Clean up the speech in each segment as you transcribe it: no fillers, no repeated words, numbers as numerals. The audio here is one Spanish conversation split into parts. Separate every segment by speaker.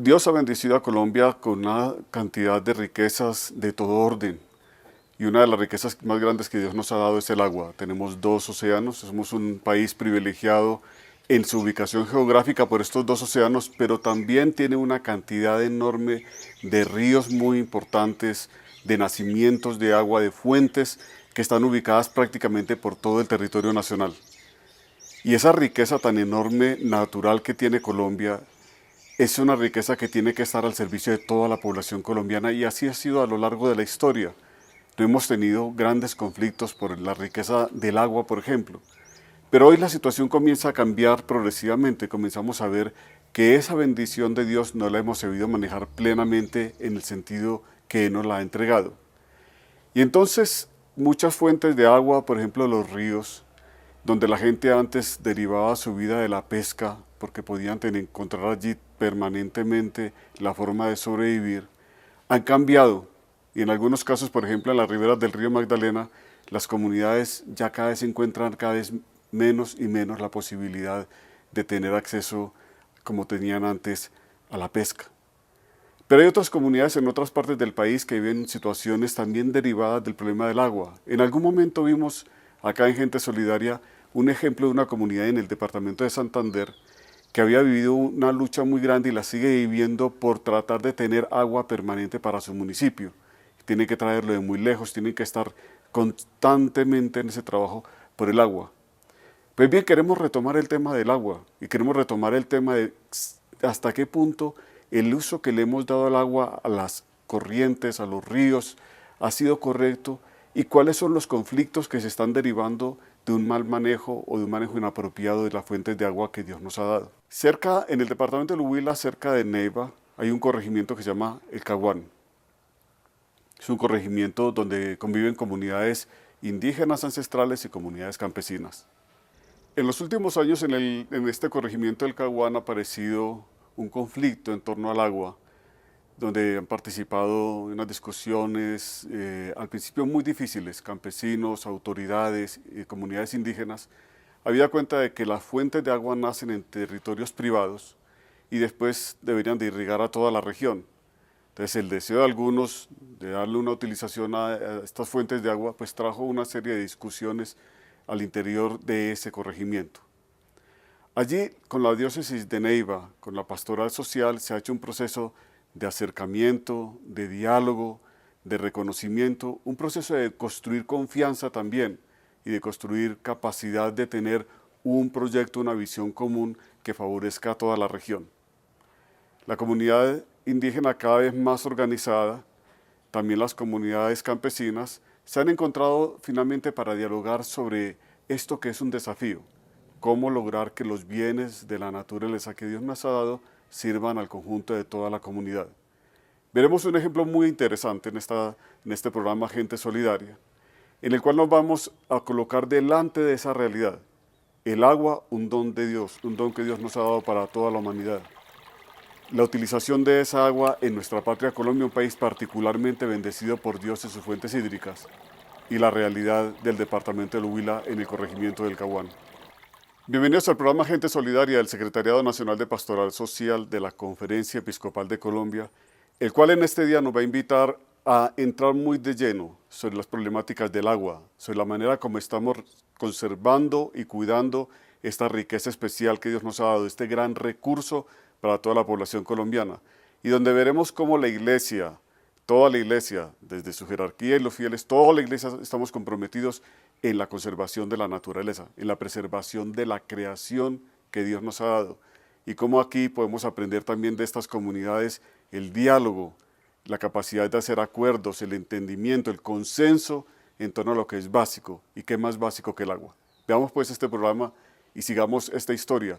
Speaker 1: Dios ha bendecido a Colombia con una cantidad de riquezas de todo orden. Y una de las riquezas más grandes que Dios nos ha dado es el agua. Tenemos dos océanos, somos un país privilegiado en su ubicación geográfica por estos dos océanos, pero también tiene una cantidad enorme de ríos muy importantes, de nacimientos de agua, de fuentes que están ubicadas prácticamente por todo el territorio nacional. Y esa riqueza tan enorme natural que tiene Colombia es una riqueza que tiene que estar al servicio de toda la población colombiana, y así ha sido a lo largo de la historia. No hemos tenido grandes conflictos por la riqueza del agua, por ejemplo. Pero hoy la situación comienza a cambiar progresivamente. Comenzamos a ver que esa bendición de Dios no la hemos sabido manejar plenamente en el sentido que nos la ha entregado. Y entonces muchas fuentes de agua, por ejemplo los ríos, donde la gente antes derivaba su vida de la pesca, porque podían encontrar allí permanentemente la forma de sobrevivir, han cambiado. Y en algunos casos, por ejemplo, en las riberas del río Magdalena, las comunidades ya cada vez encuentran cada vez menos y menos la posibilidad de tener acceso, como tenían antes, a la pesca. Pero hay otras comunidades en otras partes del país que viven situaciones también derivadas del problema del agua. En algún momento vimos acá en Gente Solidaria un ejemplo de una comunidad en el departamento de Santander que había vivido una lucha muy grande y la sigue viviendo por tratar de tener agua permanente para su municipio. Tienen que traerlo de muy lejos, tienen que estar constantemente en ese trabajo por el agua. Pues bien, queremos retomar el tema del agua y queremos retomar el tema de hasta qué punto el uso que le hemos dado al agua, a las corrientes, a los ríos, ha sido correcto, y cuáles son los conflictos que se están derivando de un mal manejo o de un manejo inapropiado de las fuentes de agua que Dios nos ha dado. Cerca, en el departamento del Huila, cerca de Neiva, hay un corregimiento que se llama El Caguán. Es un corregimiento donde conviven comunidades indígenas ancestrales y comunidades campesinas. En los últimos años en este corregimiento del Caguán ha aparecido un conflicto en torno al agua, donde han participado en unas discusiones al principio muy difíciles, campesinos, autoridades y comunidades indígenas, habida cuenta de que las fuentes de agua nacen en territorios privados y después deberían de irrigar a toda la región. Entonces el deseo de algunos de darle una utilización a estas fuentes de agua pues trajo una serie de discusiones al interior de ese corregimiento. Allí, con la diócesis de Neiva, con la pastoral social, se ha hecho un proceso de acercamiento, de diálogo, de reconocimiento, un proceso de construir confianza también y de construir capacidad de tener un proyecto, una visión común que favorezca a toda la región. La comunidad indígena cada vez más organizada, también las comunidades campesinas, se han encontrado finalmente para dialogar sobre esto que es un desafío, cómo lograr que los bienes de la naturaleza que Dios nos ha dado sirvan al conjunto de toda la comunidad. Veremos un ejemplo muy interesante en este programa Gente Solidaria, en el cual nos vamos a colocar delante de esa realidad. El agua, un don de Dios, un don que Dios nos ha dado para toda la humanidad. La utilización de esa agua en nuestra patria Colombia, un país particularmente bendecido por Dios en sus fuentes hídricas, y la realidad del departamento del Huila en el corregimiento del Caguán. Bienvenidos al programa Gente Solidaria del Secretariado Nacional de Pastoral Social de la Conferencia Episcopal de Colombia, el cual en este día nos va a invitar a entrar muy de lleno sobre las problemáticas del agua, sobre la manera como estamos conservando y cuidando esta riqueza especial que Dios nos ha dado, este gran recurso para toda la población colombiana, y donde veremos cómo la Iglesia, toda la Iglesia, desde su jerarquía y los fieles, toda la Iglesia estamos comprometidos en la conservación de la naturaleza, en la preservación de la creación que Dios nos ha dado, y cómo aquí podemos aprender también de estas comunidades el diálogo, la capacidad de hacer acuerdos, el entendimiento, el consenso en torno a lo que es básico, y qué más básico que el agua. Veamos pues este programa y sigamos esta historia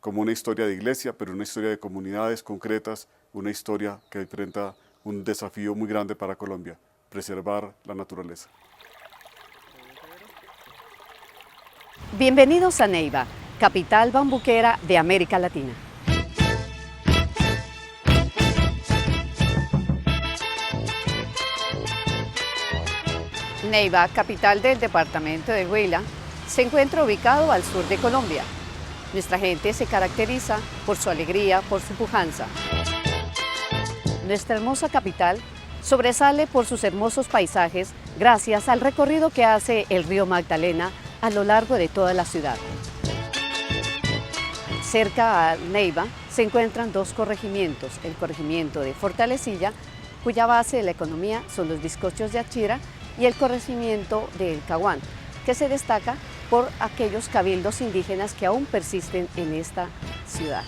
Speaker 1: como una historia de iglesia, pero una historia de comunidades concretas, una historia que enfrenta un desafío muy grande para Colombia, preservar la naturaleza.
Speaker 2: Bienvenidos a Neiva, capital bambuquera de América Latina. Neiva, capital del departamento de Huila, se encuentra ubicado al sur de Colombia. Nuestra gente se caracteriza por su alegría, por su pujanza. nuestra hermosa capital sobresale por sus hermosos paisajes gracias al recorrido que hace el río Magdalena a lo largo de toda la ciudad. Cerca a Neiva se encuentran dos corregimientos, el corregimiento de Fortalecilla, cuya base de la economía son los bizcochos de Achira, y el corregimiento de El Caguán, que se destaca por aquellos cabildos indígenas que aún persisten en esta ciudad.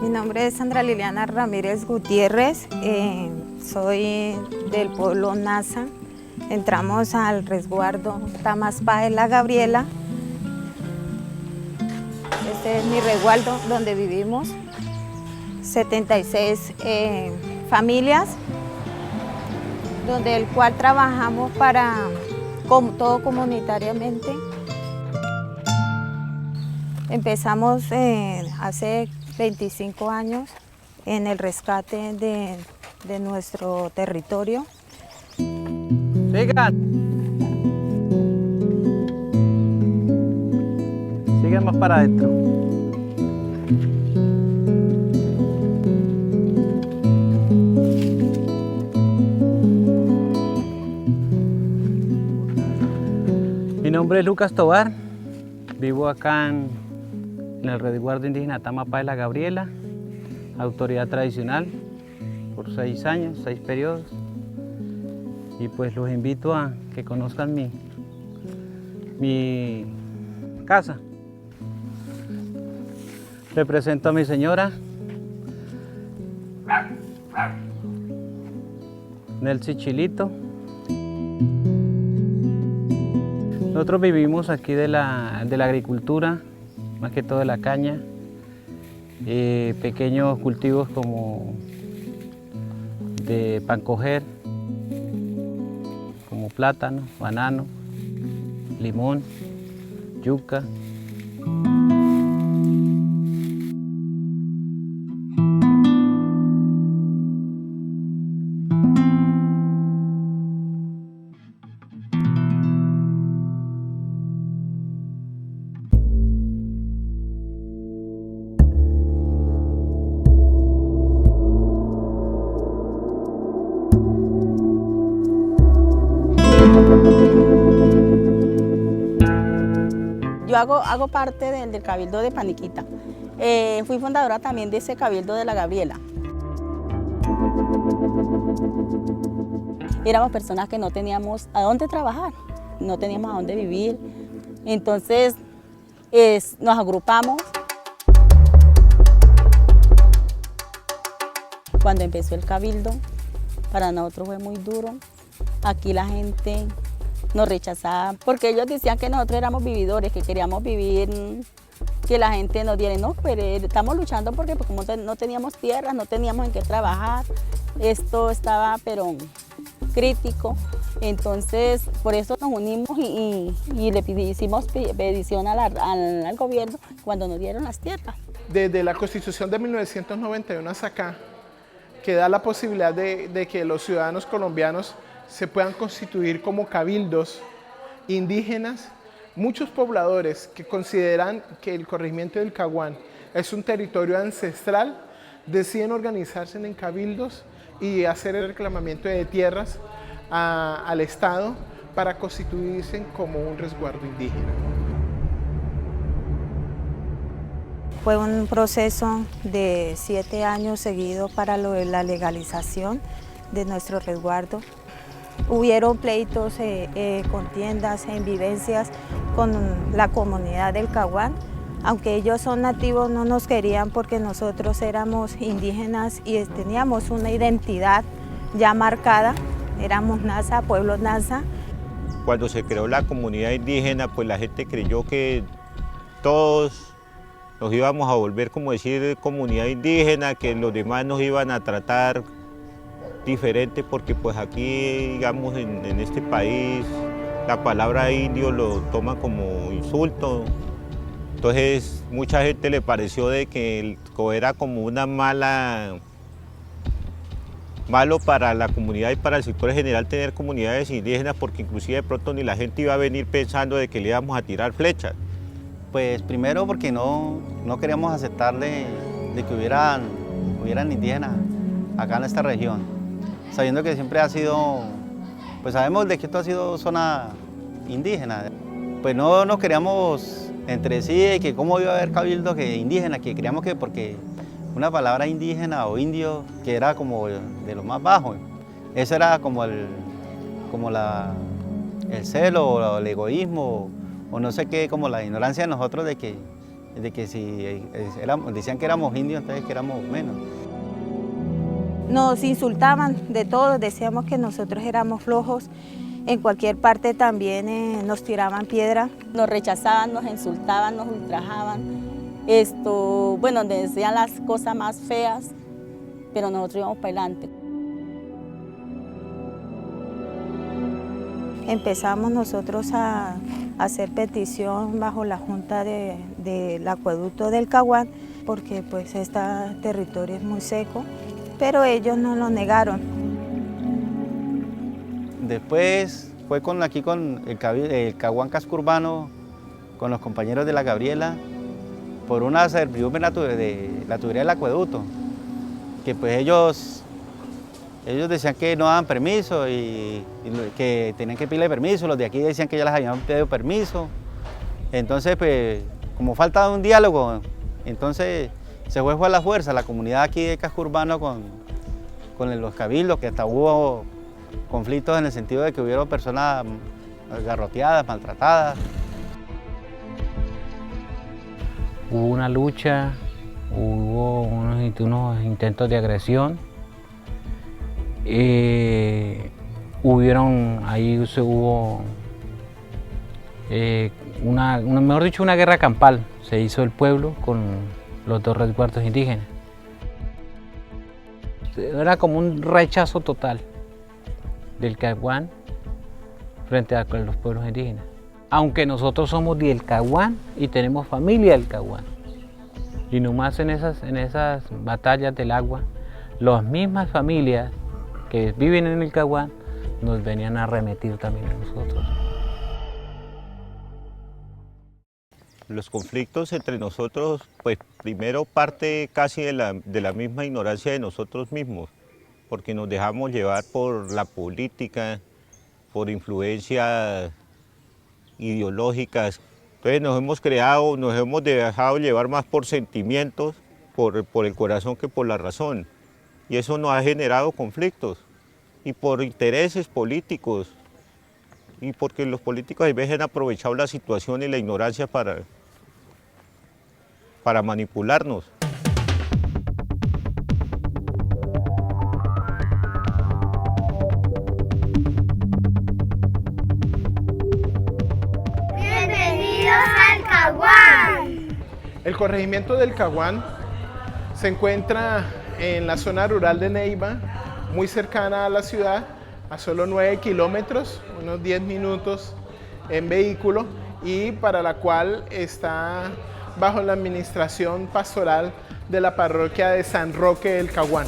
Speaker 3: Mi nombre es Sandra Liliana Ramírez Gutiérrez, soy del pueblo Nasa. Entramos al resguardo Tamaspá de la Gabriela. Este es mi resguardo donde vivimos, 76 familias, donde el cual trabajamos para todo comunitariamente. Empezamos hace 25 años en el rescate de nuestro territorio.
Speaker 4: Sigan. Sigan más para adentro. Mi nombre es Lucas Tobar, vivo acá en el resguardo indígena Tamaspá de la Gabriela, autoridad tradicional por 6 años, 6 periodos. Y pues los invito a que conozcan mi casa. Le presento a mi señora, Nelcy Chilito. Nosotros vivimos aquí de la agricultura, más que todo de la caña, pequeños cultivos como de pancoger, como plátano, banano, limón, yuca.
Speaker 5: Yo hago parte del Cabildo de Paniquita. Fui fundadora también de ese Cabildo de la Gabriela. Éramos personas que no teníamos a dónde trabajar, no teníamos a dónde vivir. Entonces nos agrupamos. Cuando empezó el Cabildo, para nosotros fue muy duro. Aquí la gente nos rechazaba porque ellos decían que nosotros éramos vividores, que queríamos vivir, que la gente nos diera, no, pero estamos luchando porque pues, como no teníamos tierras, no teníamos en qué trabajar, esto estaba pero crítico, entonces por eso nos unimos y le hicimos petición al gobierno cuando nos dieron las tierras.
Speaker 6: Desde la Constitución de 1991 hasta acá, que da la posibilidad de que los ciudadanos colombianos se puedan constituir como cabildos indígenas, muchos pobladores que consideran que el corregimiento del Caguán es un territorio ancestral, deciden organizarse en cabildos y hacer el reclamamiento de tierras al Estado para constituirse como un resguardo indígena.
Speaker 3: Fue un proceso de 7 años seguido para lo de la legalización de nuestro resguardo. Hubieron pleitos, contiendas, vivencias con la comunidad del Caguán. Aunque ellos son nativos, no nos querían porque nosotros éramos indígenas y teníamos una identidad ya marcada. Éramos Nasa, pueblo Nasa.
Speaker 7: Cuando se creó la comunidad indígena, pues la gente creyó que todos nos íbamos a volver, como decir, comunidad indígena, que los demás nos iban a tratar diferente porque pues aquí, digamos, en este país la palabra indio lo toma como insulto. Entonces mucha gente le pareció de que era como una malo para la comunidad y para el sector en general tener comunidades indígenas, porque inclusive de pronto ni la gente iba a venir pensando de que le íbamos a tirar flechas.
Speaker 4: Pues primero porque no queríamos aceptar de que hubieran indígenas acá en esta región, sabiendo que siempre ha sido, pues sabemos de que esto ha sido zona indígena. Pues no nos queríamos entre sí, de que cómo iba a haber cabildo que indígena, que creíamos que porque una palabra indígena o indio, que era como de lo más bajo, eso era como el celo o el egoísmo, o no sé qué, como la ignorancia de nosotros de que si decían que éramos indios, entonces que éramos menos.
Speaker 3: Nos insultaban de todo, decíamos que nosotros éramos flojos. En cualquier parte también nos tiraban piedra.
Speaker 5: Nos rechazaban, nos insultaban, nos ultrajaban. Bueno, nos decían las cosas más feas, pero nosotros íbamos para adelante.
Speaker 3: Empezamos nosotros a hacer petición bajo la Junta del Acueducto del Caguán, porque pues este territorio es muy seco, pero ellos no lo negaron.
Speaker 4: Después fue aquí con el Caguán Casco Urbano, con los compañeros de la Gabriela, por una servidumbre de la tubería del acueducto, que pues ellos decían que no daban permiso y que tenían que pedirle permiso, los de aquí decían que ya les habían pedido permiso. Entonces, pues, como falta un diálogo, entonces se fue a la fuerza la comunidad aquí de Casco Urbano con los cabildos, que hasta hubo conflictos en el sentido de que hubieron personas garroteadas, maltratadas.
Speaker 8: Hubo una lucha, hubo unos intentos de agresión. Mejor dicho, una guerra campal. Se hizo el pueblo con los dos resguardos indígenas. Era como un rechazo total del Caguán frente a los pueblos indígenas. Aunque nosotros somos del Caguán y tenemos familia del Caguán. Y nomás en esas batallas del agua, las mismas familias que viven en el Caguán nos venían a arremetir también a nosotros.
Speaker 7: Los conflictos entre nosotros, pues primero parte casi de la misma ignorancia de nosotros mismos, porque nos dejamos llevar por la política, por influencias ideológicas. Entonces nos hemos dejado llevar más por sentimientos, por el corazón que por la razón. Y eso nos ha generado conflictos, y por intereses políticos, y porque los políticos a veces han aprovechado la situación y la ignorancia para manipularnos.
Speaker 9: ¡Bienvenidos al Caguán!
Speaker 6: El corregimiento del Caguán se encuentra en la zona rural de Neiva, muy cercana a la ciudad, a solo 9 kilómetros, unos 10 minutos en vehículo, y para la cual está bajo la administración pastoral de la parroquia de San Roque del Caguán.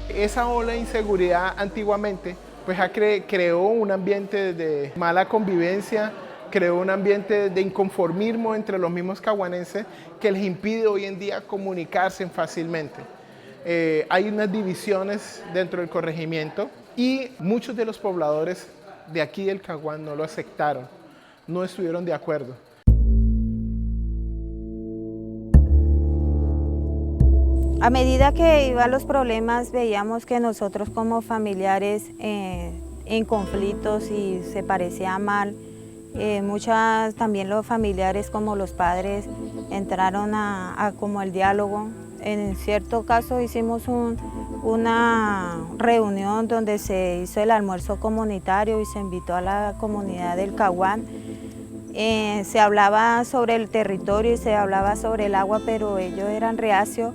Speaker 6: Esa ola de inseguridad antiguamente pues creó un ambiente de mala convivencia, creó un ambiente de inconformismo entre los mismos caguanenses que les impide hoy en día comunicarse fácilmente. Hay unas divisiones dentro del corregimiento y muchos de los pobladores de aquí del Caguán no lo aceptaron, no estuvieron de acuerdo.
Speaker 3: A medida que iban los problemas, veíamos que nosotros como familiares en conflictos y se parecía mal, también los familiares como los padres entraron a como el diálogo. En cierto caso hicimos una reunión donde se hizo el almuerzo comunitario y se invitó a la comunidad del Caguán. Se hablaba sobre el territorio y se hablaba sobre el agua, pero ellos eran reacios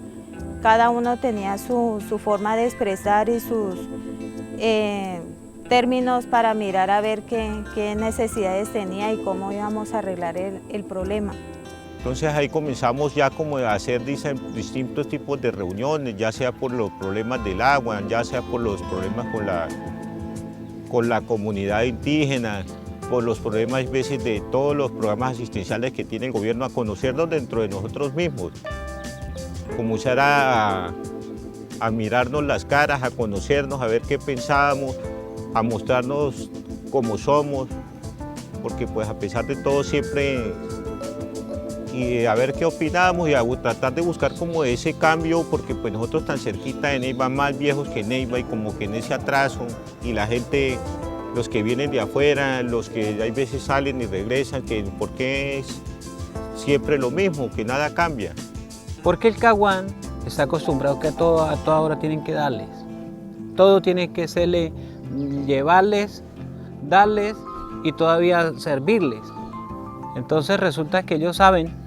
Speaker 3: cada uno tenía su forma de expresar y sus términos para mirar a ver qué necesidades tenía y cómo íbamos a arreglar el problema.
Speaker 7: Entonces ahí comenzamos ya como a hacer distintos tipos de reuniones, ya sea por los problemas del agua, ya sea por los problemas con la comunidad indígena, por los problemas a veces de todos los programas asistenciales que tiene el gobierno, a conocernos dentro de nosotros mismos. Comenzar a mirarnos las caras, a conocernos, a ver qué pensábamos, a mostrarnos cómo somos, porque pues a pesar de todo siempre, y a ver qué opinamos y a tratar de buscar como ese cambio, porque pues nosotros tan cerquita de Neiva, más viejos que Neiva, y como que en ese atraso, y la gente, los que vienen de afuera, los que hay veces salen y regresan, que por qué es siempre lo mismo, que nada cambia.
Speaker 8: Porque el caguán está acostumbrado que a toda hora tienen que darles. Todo tiene que serle, llevarles, darles y todavía servirles. Entonces resulta que ellos saben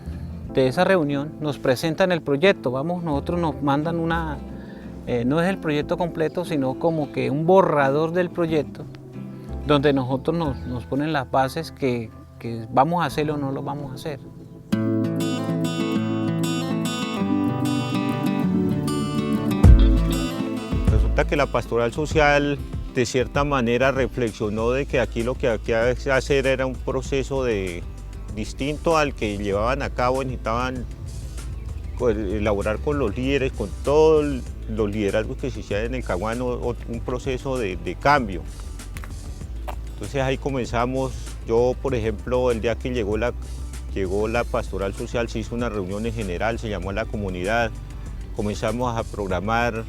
Speaker 8: de esa reunión, nos presentan el proyecto, nosotros nos mandan no es el proyecto completo, sino como que un borrador del proyecto, donde nosotros nos ponen las bases que vamos a hacerlo o no lo vamos a hacer.
Speaker 7: Resulta que la pastoral social de cierta manera reflexionó de que aquí lo que había que hacer era un proceso distinto al que llevaban a cabo, necesitaban elaborar con los líderes, con todos los liderazgos que se hacían en el Caguán, un proceso de cambio. Entonces ahí comenzamos, yo por ejemplo, el día que llegó la pastoral social, se hizo una reunión en general, se llamó a la comunidad, comenzamos a programar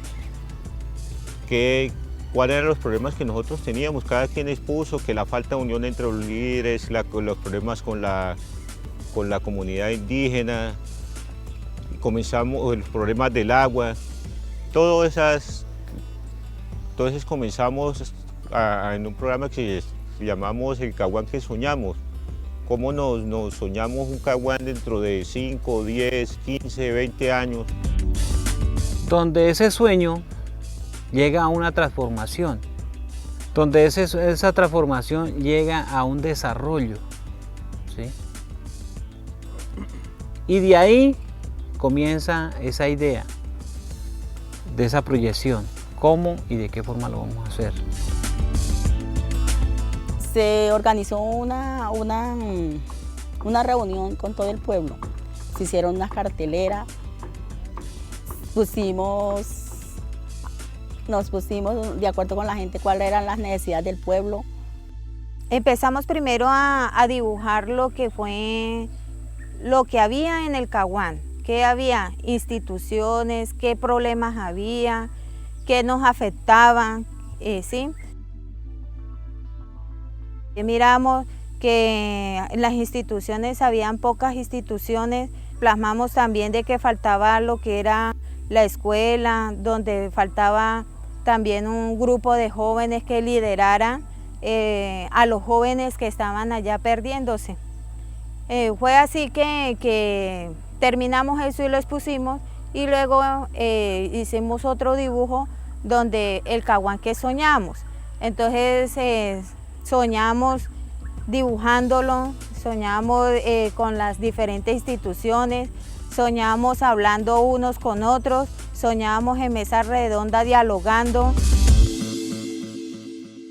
Speaker 7: cuáles eran los problemas que nosotros teníamos, cada quien expuso que la falta de unión entre los líderes, los problemas con la comunidad indígena, comenzamos los problemas del agua, entonces comenzamos en un programa que llamamos El Caguán que Soñamos, cómo nos soñamos un Caguán dentro de 5, 10, 15, 20 años.
Speaker 8: Donde ese sueño llega a una transformación, donde esa transformación llega a un desarrollo, ¿sí? Y de ahí comienza esa idea, de esa proyección, cómo y de qué forma lo vamos a hacer.
Speaker 5: Se organizó una reunión con todo el pueblo, se hicieron unas carteleras, nos pusimos de acuerdo con la gente cuáles eran las necesidades del pueblo.
Speaker 3: Empezamos primero a dibujar lo que había en el Caguán, qué había, instituciones, qué problemas había, qué nos afectaban, ¿sí? Miramos que en las instituciones habían pocas instituciones, plasmamos también de que faltaba lo que era la escuela, donde faltaba también un grupo de jóvenes que lideraran a los jóvenes que estaban allá perdiéndose. Fue así que terminamos eso y lo expusimos, y luego hicimos otro dibujo donde el Caguán que soñamos. Entonces soñamos dibujándolo, soñamos con las diferentes instituciones, soñamos hablando unos con otros, soñamos en mesa redonda dialogando.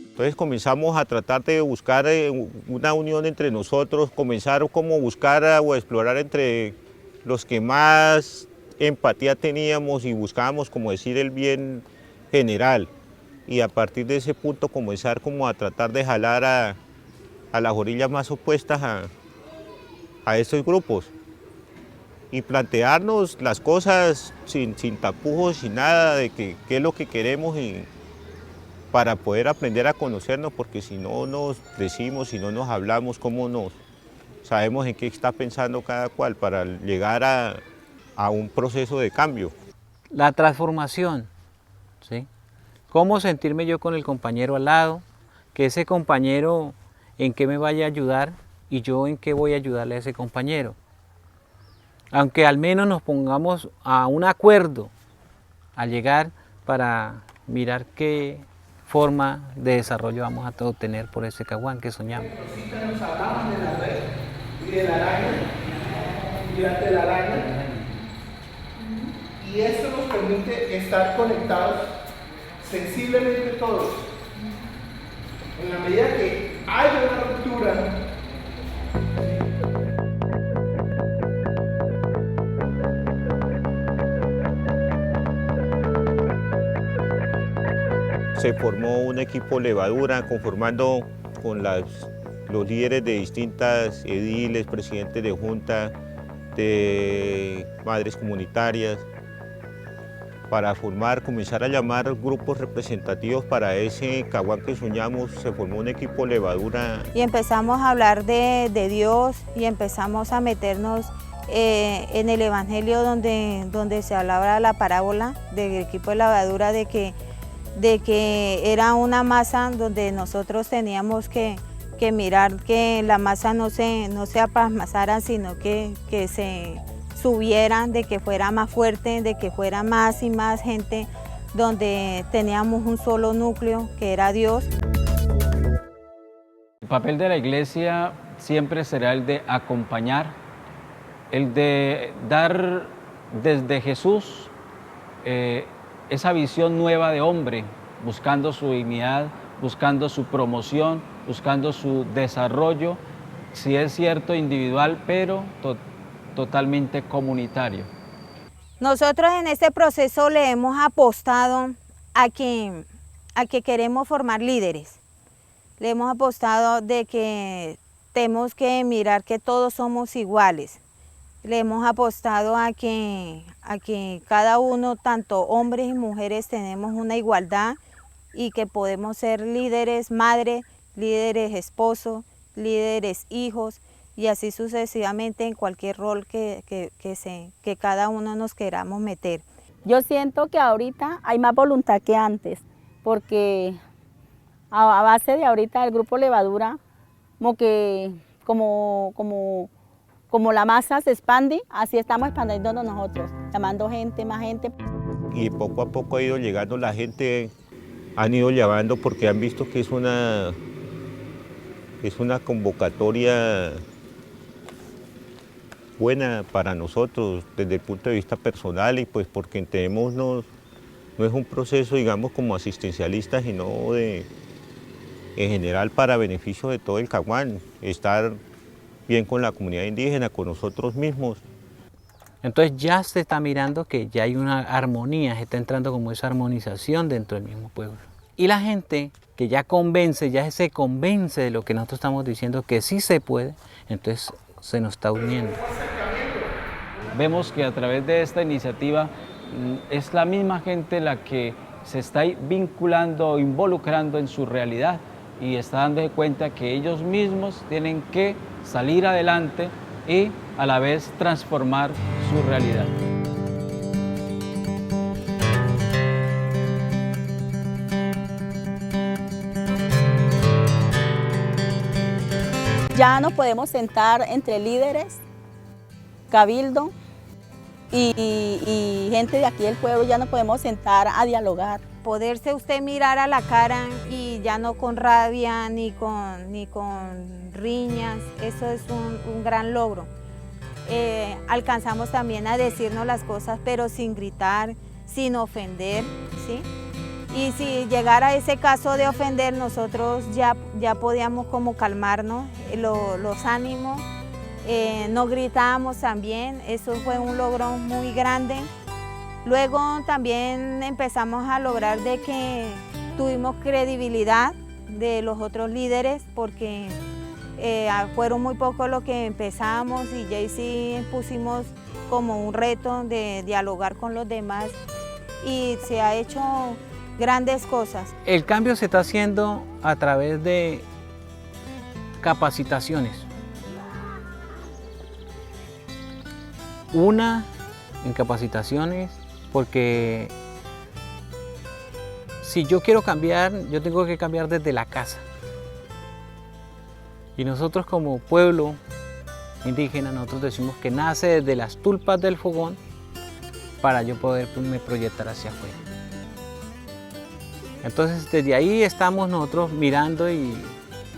Speaker 7: Entonces comenzamos a tratar de buscar una unión entre nosotros, comenzar como buscar o explorar entre los que más empatía teníamos y buscábamos como decir el bien general. Y a partir de ese punto comenzar como a tratar de jalar a las orillas más opuestas a estos grupos. Y plantearnos las cosas sin tapujos, sin nada de qué es lo que queremos para poder aprender a conocernos, porque si no nos decimos, si no nos hablamos, ¿cómo sabemos en qué está pensando cada cual para llegar a un proceso de cambio?
Speaker 8: La transformación, ¿sí? Cómo sentirme yo con el compañero al lado, que ese compañero en qué me vaya a ayudar y yo en qué voy a ayudarle a ese compañero. Aunque al menos nos pongamos a un acuerdo a llegar para mirar qué forma de desarrollo vamos a obtener por ese caguán que soñamos.
Speaker 6: Nos hablaban de la red y de la araña, y de la araña, y esto nos permite estar conectados sensiblemente todos. En la medida que hay una ruptura,
Speaker 7: se formó un equipo levadura conformando con los líderes de distintas ediles, presidentes de junta, de madres comunitarias, para comenzar a llamar grupos representativos para ese caguán que soñamos. Se formó un equipo levadura.
Speaker 3: Y empezamos a hablar de Dios y empezamos a meternos en el Evangelio donde se hablaba la parábola del equipo de levadura de que era una masa donde nosotros teníamos que mirar que la masa no se apalmazara, sino que se subieran, de que fuera más fuerte, de que fuera más y más gente, donde teníamos un solo núcleo, que era Dios.
Speaker 10: El papel de la iglesia siempre será el de acompañar, el de dar desde Jesús esa visión nueva de hombre, buscando su dignidad, buscando su promoción, buscando su desarrollo, si es cierto individual, pero totalmente comunitario.
Speaker 3: Nosotros en este proceso le hemos apostado a que queremos formar líderes. Le hemos apostado de que tenemos que mirar que todos somos iguales. Le hemos apostado a que cada uno, tanto hombres y mujeres, tenemos una igualdad y que podemos ser líderes madres, líderes esposos, líderes hijos, y así sucesivamente en cualquier rol que cada uno nos queramos meter.
Speaker 5: Yo siento que ahorita hay más voluntad que antes, porque a base de ahorita el grupo Levadura, como la masa se expande, así estamos expandiéndonos nosotros, llamando gente, más gente.
Speaker 7: Y poco a poco ha ido llegando la gente, han ido llamando porque han visto que es una convocatoria buena para nosotros desde el punto de vista personal, y pues porque entendemos no es un proceso, digamos, como asistencialista, sino en general para beneficio de todo el caguán, estar bien con la comunidad indígena, con nosotros mismos.
Speaker 8: Entonces ya se está mirando que ya hay una armonía, se está entrando como esa armonización dentro del mismo pueblo. Y la gente que ya se convence de lo que nosotros estamos diciendo, que sí se puede, entonces se nos está uniendo.
Speaker 10: Vemos que a través de esta iniciativa es la misma gente la que se está vinculando, involucrando en su realidad y está dándose cuenta que ellos mismos tienen que salir adelante y a la vez transformar su realidad.
Speaker 5: Ya nos podemos sentar entre líderes, cabildo y gente de aquí del pueblo, ya nos podemos sentar a dialogar.
Speaker 3: Poderse usted mirar a la cara y ya no con rabia ni con riñas, eso es un gran logro. Alcanzamos también a decirnos las cosas, pero sin gritar, sin ofender, ¿sí? Y si llegara a ese caso de ofender, nosotros ya podíamos como calmarnos, los ánimos, no gritábamos también, eso fue un logro muy grande. Luego también empezamos a lograr de que tuvimos credibilidad de los otros líderes, porque fueron muy pocos los que empezamos y ya sí pusimos como un reto de dialogar con los demás y se ha hecho grandes cosas.
Speaker 8: El cambio se está haciendo a través de capacitaciones. Una, en capacitaciones, porque si yo quiero cambiar, yo tengo que cambiar desde la casa. Y nosotros como pueblo indígena, nosotros decimos que nace desde las tulpas del fogón para yo poderme proyectar hacia afuera. Entonces desde ahí estamos nosotros mirando y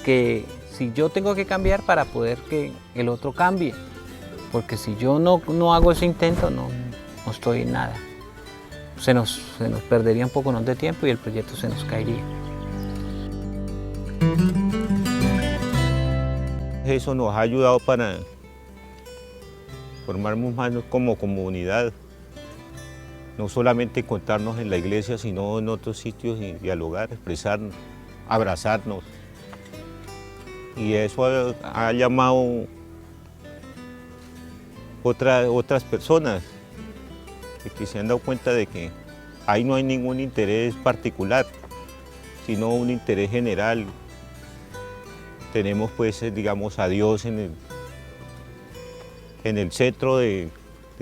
Speaker 8: que si yo tengo que cambiar para poder que el otro cambie, porque si yo no hago ese intento no estoy en nada. Se nos perdería un poco de tiempo y el proyecto se nos caería.
Speaker 7: Eso nos ha ayudado para formarnos más como comunidad, no solamente encontrarnos en la iglesia, sino en otros sitios y dialogar, expresarnos, abrazarnos. Y eso ha llamado otras personas que se han dado cuenta de que ahí no hay ningún interés particular, sino un interés general. Tenemos pues, digamos, a Dios en el centro de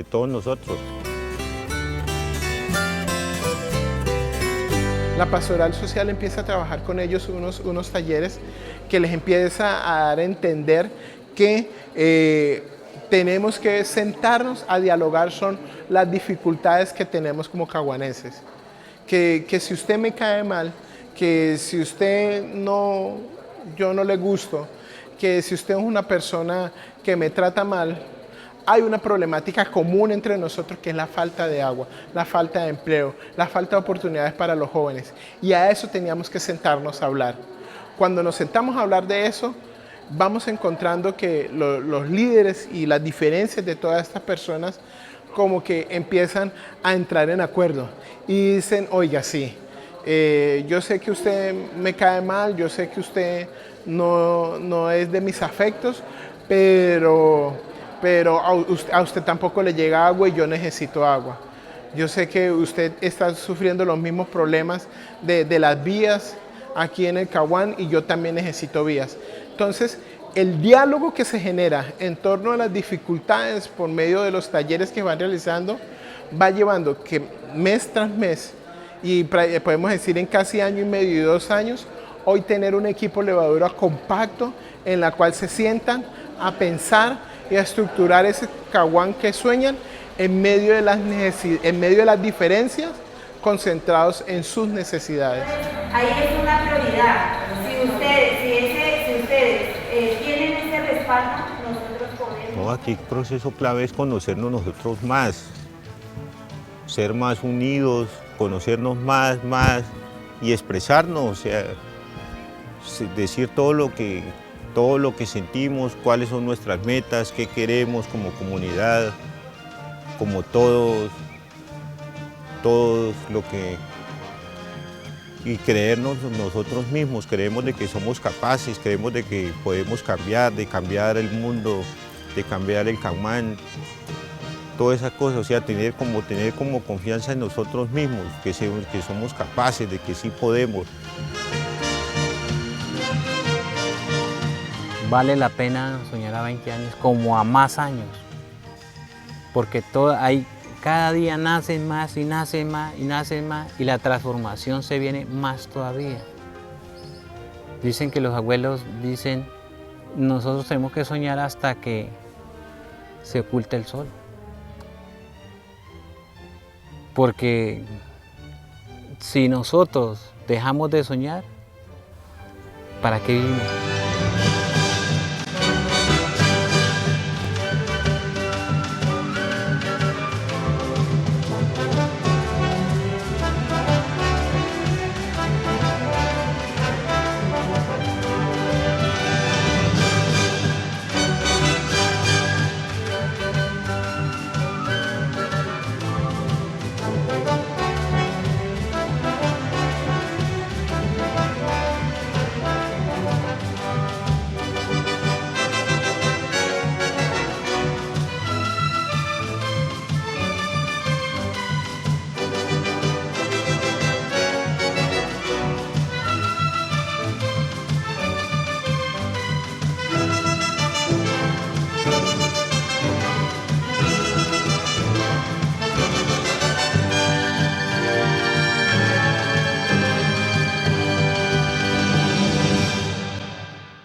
Speaker 7: todos nosotros.
Speaker 6: La pastoral social empieza a trabajar con ellos unos talleres que les empieza a dar a entender que tenemos que sentarnos a dialogar son las dificultades que tenemos como caguanenses. Que si usted me cae mal, que si usted yo no le gusto, que si usted es una persona que me trata mal, hay una problemática común entre nosotros que es la falta de agua, la falta de empleo, la falta de oportunidades para los jóvenes. Y a eso teníamos que sentarnos a hablar. Cuando nos sentamos a hablar de eso, vamos encontrando que los líderes y las diferencias de todas estas personas como que empiezan a entrar en acuerdo y dicen, oiga, sí, yo sé que usted me cae mal, yo sé que usted no es de mis afectos, pero a usted tampoco le llega agua y yo necesito agua. Yo sé que usted está sufriendo los mismos problemas de las vías aquí en el Caguán y yo también necesito vías. Entonces, el diálogo que se genera en torno a las dificultades por medio de los talleres que van realizando va llevando que mes tras mes, y podemos decir en casi año y medio y 2 años, hoy tener un equipo levadura compacto en la cual se sientan a pensar y a estructurar ese Caguán que sueñan en medio de las diferencias, concentrados en sus necesidades.
Speaker 9: Ahí es una prioridad. Si ustedes tienen ese respaldo, nosotros podemos.
Speaker 7: No, aquí el proceso clave es conocernos nosotros más, ser más unidos, conocernos más y expresarnos, o sea, decir todo lo que sentimos, cuáles son nuestras metas, qué queremos como comunidad, como todos y creernos nosotros mismos, creemos de que somos capaces, creemos de que podemos cambiar, de cambiar el mundo, de cambiar el Caguán, todas esas cosas, o sea, tener como confianza en nosotros mismos, que somos capaces, de que sí podemos.
Speaker 8: Vale la pena soñar a 20 años como a más años, porque cada día nacen más y nacen más y nacen más y la transformación se viene más todavía. Dicen que los abuelos dicen, nosotros tenemos que soñar hasta que se oculte el sol, porque si nosotros dejamos de soñar, ¿para qué vivimos?